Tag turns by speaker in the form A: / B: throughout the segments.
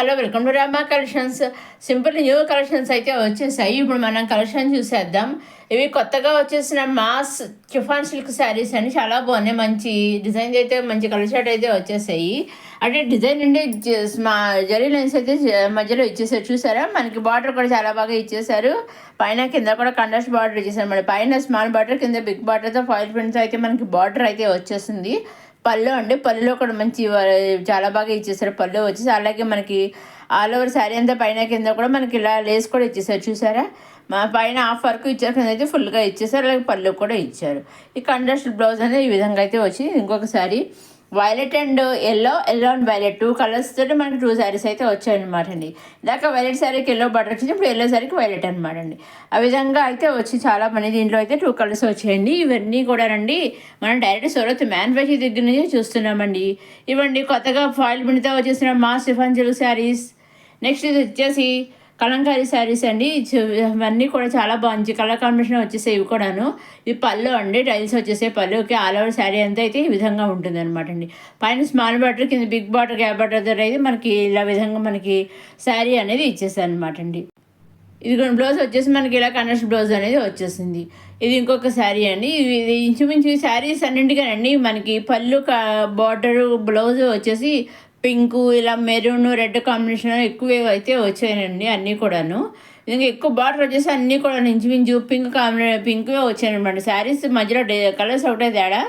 A: Hello welcome to Rama collections. Simple new collections అయితే వచ్చేసాయి. ఇప్పుడు మనం కలెక్షన్ చూసేద్దాం. ఇవి కొత్తగా వచ్చేసిన మాస్ చిఫాన్ సిల్క్ శారీస్ అని చాలా బాగున్నాయి. మంచి డిజైన్స్ అయితే మంచి కలర్ షార్ట్ అయితే వచ్చేసాయి. అంటే డిజైన్ అంటే మా జరీ లైన్స్ అయితే మధ్యలో ఇచ్చేసారు, చూసారా? మనకి బార్డర్ కూడా చాలా బాగా ఇచ్చేసారు. పైన కింద కూడా కండస్ట్ బార్డర్ ఇచ్చేసారు. మన పైన స్మాల్ బార్డర్, కింద బిగ్ బార్డర్తో ఫాయిల్ ప్రింట్స్ అయితే మనకి బార్డర్ అయితే వచ్చేసింది. పళ్ళు అండి, పళ్ళులో కూడా మంచి చాలా బాగా ఇచ్చేసారు. పళ్ళు వచ్చేసి అలాగే మనకి ఆల్ ఓవర్ శారీ అంతా పైన కింద కూడా మనకి ఇలా లేస్ కూడా ఇచ్చేసారు, చూసారా? మా పైన హాఫ్ వర్క్ ఇచ్చారు, కింద అయితే ఫుల్గా ఇచ్చేసారు. అలాగే పళ్ళు కూడా ఇచ్చారు. ఈ కంట్రాస్ట్ బ్లౌజ్ అనేది ఈ విధంగా అయితే వచ్చి ఇంకొక sari violet and yellow and violet 2 colours తోటి మనకి 2 శారీస్ అయితే వచ్చాయన్నమాట అండి. ఇందాక వైలెట్ శారీకి ఎల్లో బార్డర్ వచ్చింది, ఇప్పుడు ఎల్లో శారీకి వైలెట్ అనమాట అండి. ఆ విధంగా అయితే వచ్చి చాలా మంది దీంట్లో అయితే 2 కలర్స్ వచ్చాయండి. ఇవన్నీ కూడా రండి మనం డైరెక్ట్ సూరత్ మ్యానుఫ్యాక్చర్ దగ్గర నుంచి చూస్తున్నామండి. ఇవ్వండి కొత్తగా ఫాయిల్ ప్రింట్తో వచ్చేసిన మా సిఫాన్ సిల్క్ శారీస్. నెక్స్ట్ ఇది వచ్చేసి కలంకారీ శారీస్ అండి. ఇవన్నీ కూడా చాలా బాగుంది, కలర్ కాంబినేషన్ వచ్చేసాయి. ఇవి కూడాను ఇవి పళ్ళు అండి, టైల్స్ వచ్చేసే పళ్ళుకి ఆల్ ఓవర్ శారీ అంతా అయితే ఈ విధంగా ఉంటుంది అనమాట అండి. పైన స్మాల్ బార్డర్, కింద బిగ్ బార్డర్, గ్యాప్ బార్డర్ అయితే మనకి ఇలా విధంగా మనకి శారీ అనేది ఇచ్చేసారు అనమాట అండి. ఇది కొన్ని బ్లౌజ్ వచ్చేసి మనకి ఇలా కనెక్ట్ బ్లౌజ్ అనేది వచ్చేసింది. ఇది ఇంకొక శారీ అండి. ఇది ఇంచుమించు శారీస్ అన్నింటికీ మనకి పళ్ళు బార్డరు బ్లౌజ్ వచ్చేసి పింకు, ఇలా మెరూన్, రెడ్ కాంబినేషన్ ఎక్కువ అయితే వచ్చాయండి అన్నీ కూడాను. ఇంకా ఎక్కువ బార్డర్ వచ్చేసి అన్నీ కూడా ఇంచుమించు పింక్వే వచ్చాయనమాట. శారీస్ మధ్యలో కలర్స్ ఒకటే తేడా,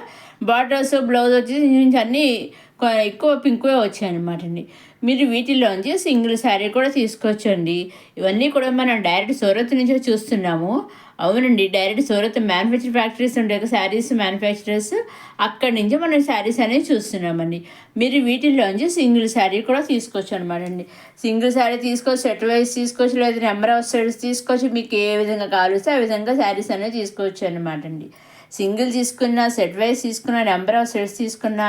A: బార్డర్స్ బ్లౌజ్ వచ్చేసి ఇంచుమించు అన్నీ ఎక్కువ పింక్వే వచ్చాయన్నమాట అండి. మీరు వీటిలోంచి సింగిల్ శారీ కూడా తీసుకోవచ్చండి. ఇవన్నీ కూడా మనం డైరెక్ట్ సూరత్ నుంచే చూస్తున్నాము. అవునండి, డైరెక్ట్ సూరత్ మ్యానుఫ్యాక్చర్ ఫ్యాక్టరీస్ ఉంటాయి, శారీస్ మ్యానుఫ్యాక్చరర్స్, అక్కడి నుంచి మనం శారీస్ అనేది చూస్తున్నామండి. మీరు వీటిల్లోంచి సింగిల్ శారీ కూడా తీసుకోవచ్చు అనమాట అండి. సింగిల్ శారీ తీసుకోవచ్చు, సెట్ వైజ్ తీసుకోవచ్చు, లేదా నెంబర్ ఆఫ్ సెట్స్ తీసుకోవచ్చు. మీకు ఏ విధంగా కావాల్సి ఆ విధంగా శారీస్ అనేది తీసుకోవచ్చు అనమాట అండి. సింగిల్ తీసుకున్నా, సెట్ వైజ్ తీసుకున్నా, నెంబర్ ఆఫ్ సెట్స్ తీసుకున్నా,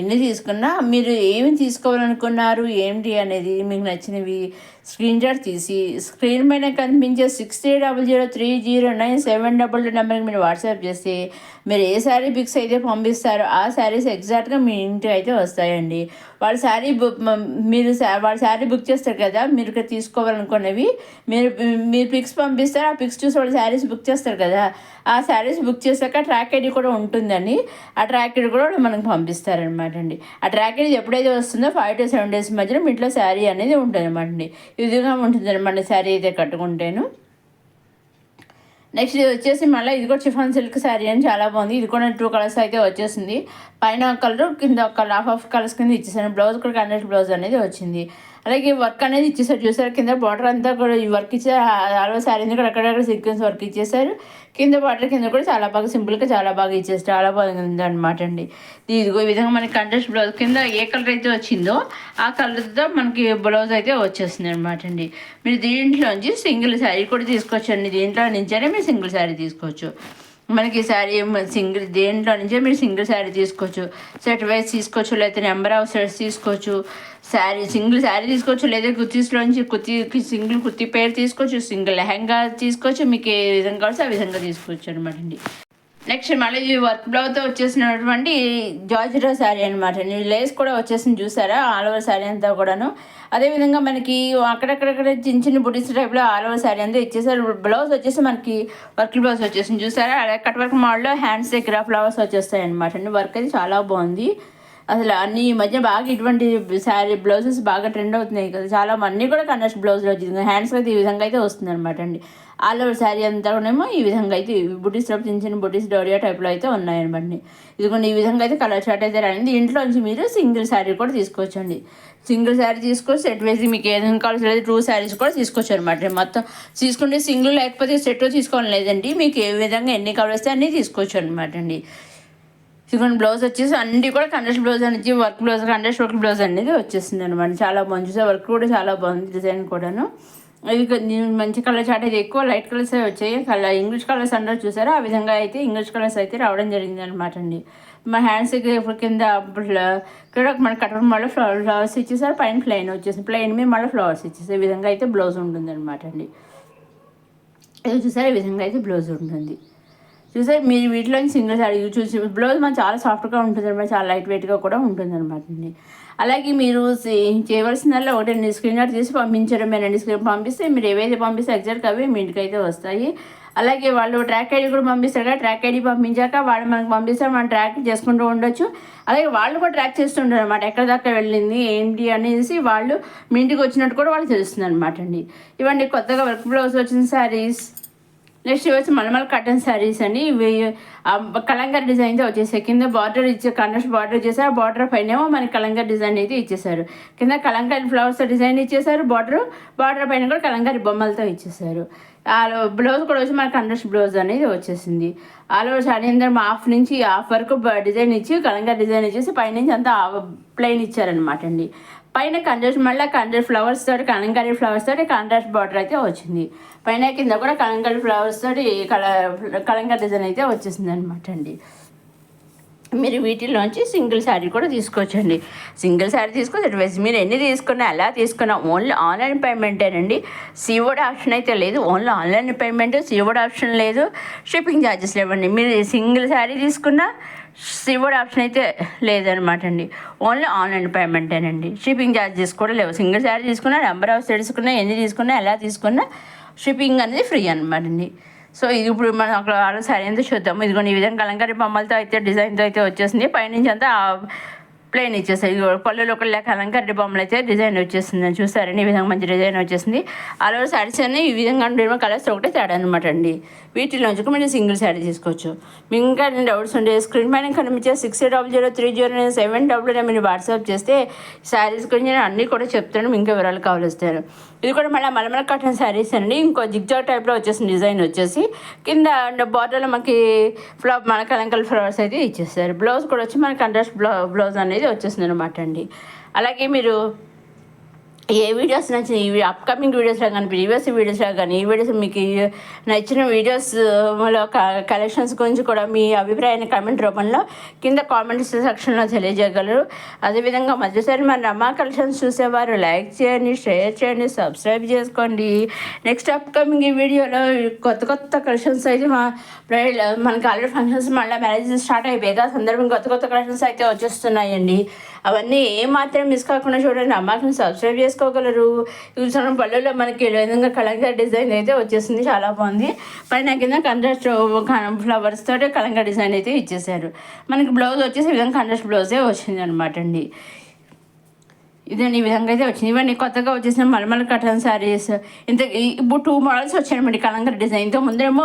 A: ఎన్ని తీసుకున్నా మీరు ఏమి తీసుకోవాలనుకున్నారు ఏంటి అనేది మీకు నచ్చినవి స్క్రీన్ షాట్ తీసి స్క్రీన్ పైన కనిపించే 6300309722 నెంబర్కి మీరు వాట్సాప్ చేస్తే మీరు ఏ శారీ పిక్స్ అయితే పంపిస్తారో ఆ శారీస్ ఎగ్జాక్ట్గా మీ ఇంటికి అయితే వస్తాయండి. వాళ్ళ శారీ వాళ్ళ శారీ బుక్ చేస్తారు కదా, మీరు ఇక్కడ తీసుకోవాలనుకున్నవి మీరు పిక్స్ పంపిస్తారు. ఆ పిక్స్ చూసి వాళ్ళు శారీస్ బుక్ చేస్తారు కదా, ఆ శారీస్ బుక్ చేశాక ట్రాక్ ఐడి కూడా ఉంటుందండి. ఆ ట్రాక్ ఐడి కూడా మనకు పంపిస్తారనమాట అండి. ఆ ట్రాక్ ఐడి ఎప్పుడైతే వస్తుందో 5 to 7 days మధ్యలో మీ ఇంట్లో శారీ అనేది ఉంటుంది అనమాట అండి. ఈ విధంగా ఉంటుంది అనమాట శారీ అయితే కట్టుకుంటేను. నెక్స్ట్ ఇది వచ్చేసి మళ్ళీ ఇది కూడా చిఫాన్ సిల్క్ శారీ అని చాలా బాగుంది. ఇది కూడా 2 కలర్స్ అయితే వచ్చేసింది. పైన ఒక కలర్, కింద ఒక కలర్, హాఫ్ కలర్స్ కింద ఇచ్చేసాను. బ్లౌజ్ కూడా కండెక్ట్ బ్లౌజ్ అనేది వచ్చింది. అలాగే వర్క్ అనేది ఇచ్చేసారు, చూసారు? కింద బార్డర్ అంతా కూడా ఈ వర్క్ ఇచ్చారు. ఆల్వో శారీ కూడా అక్కడక్కడ సీక్వెన్స్ వర్క్ ఇచ్చేసారు. కింద బార్డర్ కింద కూడా చాలా బాగా సింపుల్గా చాలా బాగా ఇచ్చేసారు, చాలా బాగుంది అనమాట అండి. ఇదిగో ఈ విధంగా మనకి కంట్రాస్ట్ బ్లౌజ్ కింద ఏ కలర్ అయితే వచ్చిందో ఆ కలర్తో మనకి బ్లౌజ్ అయితే వచ్చేస్తుంది అనమాట అండి. మీరు దీంట్లోంచి సింగిల్ శారీ కూడా తీసుకోవచ్చండి. దీంట్లో నుంచే మీరు సింగిల్ శారీ తీసుకోవచ్చు. మనకి శారీ సింగిల్ దేంట్లో నుంచే మీరు సింగిల్ శారీ తీసుకోవచ్చు, సెట్ వైజ్ తీసుకోవచ్చు, లేదా నెంబర్ ఆఫ్ సెట్స్ తీసుకోవచ్చు. సింగిల్ శారీ తీసుకోవచ్చు, లేదా కుర్తీస్లోంచి సింగిల్ కుర్తీ పేరు తీసుకోవచ్చు, సింగిల్ లెహంగా తీసుకోవచ్చు. మీకు ఏ విధంగా కావాల్సి ఆ విధంగా తీసుకోవచ్చు అనమాట అండి. నెక్స్ట్ మళ్ళీ ఈ వర్క్ బ్లౌజ్తో వచ్చేసినటువంటి జార్జెట్ శారీ అనమాట. లేస్ కూడా వచ్చేసింది, చూసారా? ఆల్ ఓవర్ శారీ అంతా కూడాను. అదేవిధంగా మనకి అక్కడక్కడక్కడ చిన్న చిన్న బుటీస్ టైప్లో ఆల్ ఓవర్ శారీ అంతా ఇచ్చేసారు. బ్లౌజ్ వచ్చేసి మనకి వర్క్ బ్లౌజ్ వచ్చేసింది, చూసారా? అలాగే కట్ వర్క్ మోడల్లో హ్యాండ్స్ దగ్గర ఫ్లవర్స్ వచ్చేస్తాయి అనమాట అండి. వర్క్ అయితే చాలా బాగుంది. అసలు అన్ని ఈ మధ్య బాగా ఇటువంటి శారీ బ్లౌజెస్ బాగా ట్రెండ్ అవుతున్నాయి కదా, చాలా అన్నీ కూడా కన్నర్స్ బ్లౌజ్లో వచ్చింది. హ్యాండ్స్ అయితే ఈ విధంగా అయితే వస్తుంది అనమాట అండి. ఆల్ ఓవర్ శారీ అంతా కూడా ఈ విధంగా అయితే బుటీస్ చిన్న చిన్న బుటీస్ డోరియా టైప్లో అయితే ఉన్నాయన్నమాట. ఇదిగోండి ఈ విధంగా అయితే కలర్ చార్ట్ అయితే రానిది. ఇంట్లోంచి మీరు సింగిల్ శారీ కూడా తీసుకోవచ్చండి. సింగిల్ శారీ తీసుకోవచ్చు, సెట్ వేసి మీకు ఏదైనా కావాల్సి లేదు 2 శారీస్ కూడా తీసుకోవచ్చు అనమాట. మొత్తం తీసుకుంటే సింగిల్ లేకపోతే సెట్ తీసుకోవాలి లేదండి, మీకు ఏ విధంగా ఎన్ని కావాల్సి అన్నీ తీసుకోవచ్చు అనమాట అండి. చికెన్ బ్లౌజ్ వచ్చేసి అన్నీ కూడా కంట్రాస్ట్ బ్లౌజ్ అనేది work blouse contrast work blouse అనేది వచ్చేసింది అనమాట. చాలా బాగుంది, చూసే వర్క్ కూడా చాలా బాగుంది, డిజైన్ కూడాను. ఇది మంచి కలర్ చాట్ అయితే ఎక్కువ లైట్ కలర్స్ వచ్చాయి. ఇంగ్లీష్ కలర్స్ అందరూ చూసారా, ఆ విధంగా అయితే ఇంగ్లీష్ కలర్స్ అయితే రావడం జరిగింది అనమాట అండి. మా హ్యాండ్స్ కింద ఇక్కడ మన కటర్ మళ్ళీ ఫ్లవర్స్ ఇచ్చేసారు. పైన ప్లెయిన్ వచ్చేసి ప్లెయిన్ మీద మళ్ళీ ఫ్లవర్స్ ఇచ్చేసి ఈ విధంగా అయితే బ్లౌజ్ ఉంటుంది అనమాట అండి. ఇది చూసారా, ఈ విధంగా అయితే బ్లౌజ్ ఉంటుంది. చూసారు మీరు వీటిలో సింగిల్ శారీ చూసి బ్లౌజ్ మన చాలా సాఫ్ట్గా ఉంటుంది అనమాట, చాలా లైట్ వెయిట్గా కూడా ఉంటుంది అనమాట అండి. అలాగే మీరు చేయవలసిందల్లా ఒకటి స్క్రీన్ షాట్ తీసి పంపించడమేనండి. స్క్రీన్ పంపిస్తే మీరు ఏవైతే పంపిస్తే ఎగ్జాక్ట్గా అవి మీ ఇంటికి అయితే వస్తాయి. అలాగే వాళ్ళు ట్రాక్ ఐడి కూడా పంపిస్తారు కదా, ట్రాక్ ఐడి పంపించాక వాళ్ళు మనకు పంపిస్తారు, మనం ట్రాక్ చేసుకుంటూ ఉండొచ్చు. అలాగే వాళ్ళు కూడా ట్రాక్ చేస్తుంటారు అనమాట, ఎక్కడ దాకా వెళ్ళింది ఏంటి అనేసి వాళ్ళు మీ ఇంటికి వచ్చినట్టు కూడా వాళ్ళు తెలుస్తుంది అనమాట అండి. ఇవన్నీ కొత్తగా వర్క్ బ్లౌజ్ వచ్చిన శారీస్. నెక్స్ట్ వచ్చి మలమల్ కాటన్ శారీస్ అని ఇవి కలంకారీ డిజైన్తో వచ్చేసాయి. కింద బార్డర్ ఇచ్చే కాంట్రాస్ట్ బార్డర్ ఇచ్చేసారు, ఆ బార్డర్ పైన మనకి కలంకారీ డిజైన్ అయితే ఇచ్చేసారు. కింద కలంకారీ ఫ్లవర్స్తో డిజైన్ ఇచ్చేసారు, బార్డర్ పైన కూడా కలంకారీ బొమ్మలతో ఇచ్చేసారు. బ్లౌజ్ కూడా వచ్చి మనకి కాంట్రాస్ట్ బ్లౌజ్ అనేది వచ్చేసింది. ఆల్ ఓవర్ శారీ అందరం హాఫ్ నుంచి హాఫ్ వరకు డిజైన్ ఇచ్చి కలంకారీ డిజైన్ ఇచ్చేసి పైనుంచి అంతా ప్లెయిన్ ఇచ్చారనమాట అండి. పైన కాంట్రాస్ట్ ఫ్లవర్స్ తోటి కలంకారీ ఫ్లవర్స్ తోటి కాంట్రాస్ట్ బార్డర్ అయితే వచ్చింది. పైన కింద కూడా కలంకారీ ఫ్లవర్స్ తోటి కలంకారీ డిజైన్ అయితే వచ్చేసింది అనమాట అండి. మీరు వీటిలోంచి సింగిల్ శారీ కూడా తీసుకోవచ్చండి. సింగిల్ శారీ తీసుకోవచ్చు, మీరు ఎన్ని తీసుకున్నా ఎలా తీసుకున్నా ఓన్లీ ఆన్లైన్ పేమెంటేనండి. సీఓడి ఆప్షన్ అయితే లేదు, only online payment, COD option లేదు, షిప్పింగ్ ఛార్జెస్ లేవండి. మీరు సింగిల్ శారీ తీసుకున్నా సీఓడి ఆప్షన్ అయితే లేదనమాట అండి, ఓన్లీ ఆన్లైన్ పేమెంటేనండి. షిప్పింగ్ ఛార్జెస్ కూడా లేవు. సింగిల్ శారీ తీసుకున్నా, నెంబర్ ఆఫ్ తీసుకున్నా, ఎన్ని తీసుకున్నా, ఎలా తీసుకున్నా షిప్పింగ్ అనేది ఫ్రీ అనమాట అండి. సో ఇది ఇప్పుడు మనం అక్కడ శారీ అంతా చూద్దాము. ఇదిగోండి ఈ విధంగా కలంకారీ బొమ్మలతో అయితే డిజైన్తో అయితే వచ్చేసింది. పైనుంచి అంతా ప్లెయిన్ ఇచ్చేస్తాయి. పళ్ళులో ఒక కలంకారీ బొమ్మలు అయితే డిజైన్ వచ్చేసింది చూసారండి, ఈ విధంగా మంచి డిజైన్ వచ్చేసింది. అలా శారీస్ అన్నీ ఈ విధంగా కలర్స్ ఒకటే తేడా అనమాట అండి. వీటిలోంచి మీరు సింగిల్ శారీ తీసుకోవచ్చు. మీకు ఇంకా డౌట్స్ ఉంటే స్క్రీన్ పైన కనిపించే 60003007 మీరు వాట్సాప్ చేస్తే శారీస్ గురించి నేను అన్నీ కూడా చెప్తాను, ఇంకా వివరాలు కావలిస్తాను. ఇది కూడా మళ్ళీ మలమల కాటన్ శారీస్ అండి. ఇంకో జిగ్జాగ్ టైప్లో వచ్చేసింది డిజైన్ వచ్చేసి. కింద బార్డర్లో మనకి మన కలంకారీ ఫ్లవర్స్ అయితే ఇచ్చేస్తారు. బ్లౌజ్ కూడా వచ్చి మనకి కాంట్రాస్ట్ బ్లౌజ్ అనేది వచ్చేసింది అనమాట అండి. అలాగే మీరు ఏ వీడియోస్ నచ్చిన ఈ అప్కమింగ్ వీడియోస్లో కానీ ప్రీవియస్ వీడియోస్లో కానీ ఈ వీడియోస్ మీకు నచ్చిన వీడియోస్లో కలెక్షన్స్ గురించి కూడా మీ అభిప్రాయాన్ని కామెంట్ రూపంలో కింద కామెంట్స్ సెక్షన్లో తెలియజేయగలరు. అదేవిధంగా మధ్యసారి మన రమా కలెక్షన్స్ చూసేవారు లైక్ చేయండి, షేర్ చేయండి, సబ్స్క్రైబ్ చేసుకోండి. నెక్స్ట్ అప్కమింగ్ ఈ వీడియోలో కొత్త కలెక్షన్స్ అయితే మనకి ఆల్రెడీ ఫంక్షన్స్ మళ్ళీ మ్యారేజెస్ స్టార్ట్ అయిపోయాయి, సందర్భం కొత్త కలెక్షన్స్ అయితే వచ్చేస్తున్నాయండి. అవన్నీ ఏమాత్రం మిస్ కాకుండా చూడండి, అమ్మాయిని సబ్స్క్రైబ్ చేసుకోగలరు. చూసిన పళ్ళులో మనకి విధంగా కలంకారీ డిజైన్ అయితే వచ్చేసింది, చాలా బాగుంది. పైన కింద కాంట్రాస్ట్ ఫ్లవర్స్ తోటి కలంకారీ డిజైన్ అయితే ఇచ్చేసారు. మనకి బ్లౌజ్ వచ్చేసి ఈ విధంగా కాంట్రాస్ట్ బ్లౌజే వచ్చింది అనమాట అండి. ఇదండి ఈ విధంగా అయితే వచ్చింది. ఇవన్నీ కొత్తగా వచ్చేసిన మలమల కాటన్ శారీస్. ఇప్పుడు 2 మోడల్స్ వచ్చాయన్నమాట కలంకారీ డిజైన్తో. ముందేమో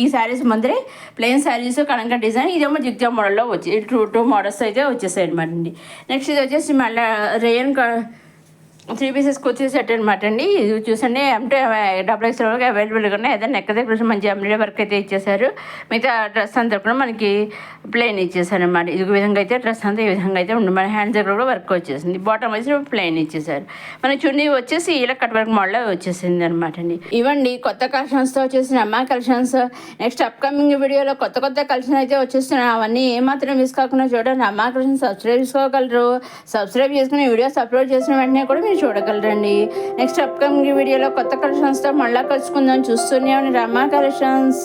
A: ఈ శారీస్ ముందరే ప్లెయిన్ శారీస్ కలంకారీ డిజైన్, ఇదేమో జిగ్జాగ్ మోడల్లో వచ్చి 2 మోడల్స్ అయితే వచ్చేసాయి అనమాట అండి. నెక్స్ట్ ఇది వచ్చేసి మళ్ళీ రేయన్ 3 పీసెస్ కుర్తీ సెట్ అనమాట అండి. ఇది చూసండి అంటే XXL వరకు అవైలబుల్గా ఉన్నాయి. ఏదైనా నెక్క దగ్గర మంచి ఎంబ్రాయిడరీ వర్క్ అయితే ఇచ్చేసారు. మిగతా డ్రెస్ అంతా కూడా మనకి ప్లెయిన్ ఇచ్చేసారు అనమాట. ఇది విధంగా అయితే డ్రెస్ అంతా ఈ విధంగా అయితే ఉంటుంది. మన హ్యాండ్స్ దగ్గర కూడా వర్క్ వచ్చేసింది. బాటమ్ వచ్చి ప్లెయిన్ ఇచ్చేసారు. మన చున్నీ వచ్చేసి ఇలా కట్ వర్క్ మోడల్లో వచ్చేసింది అనమాట అండి. ఇవ్వండి కొత్త కలెక్షన్స్తో వచ్చేసిన అమ్మా కలెక్షన్స్. నెక్స్ట్ అప్కమింగ్ వీడియోలో కొత్త కలెక్షన్ అయితే వచ్చేస్తున్నాయి. అవన్నీ ఏమాత్రం మిస్ కాకుండా చూడండి. అమ్మా కలెక్షన్ సబ్స్క్రైబ్ చేసుకోగలరు. సబ్స్క్రైబ్ చేసుకుని వీడియోస్ అప్లోడ్ చేసిన వెంటనే కూడా చూడగలరండి. నెక్స్ట్ అప్కమింగ్ వీడియోలో కొత్త కలెక్షన్స్తో మళ్ళీ కలుసుకుందాం. చూస్తూనే రమా కలెక్షన్స్.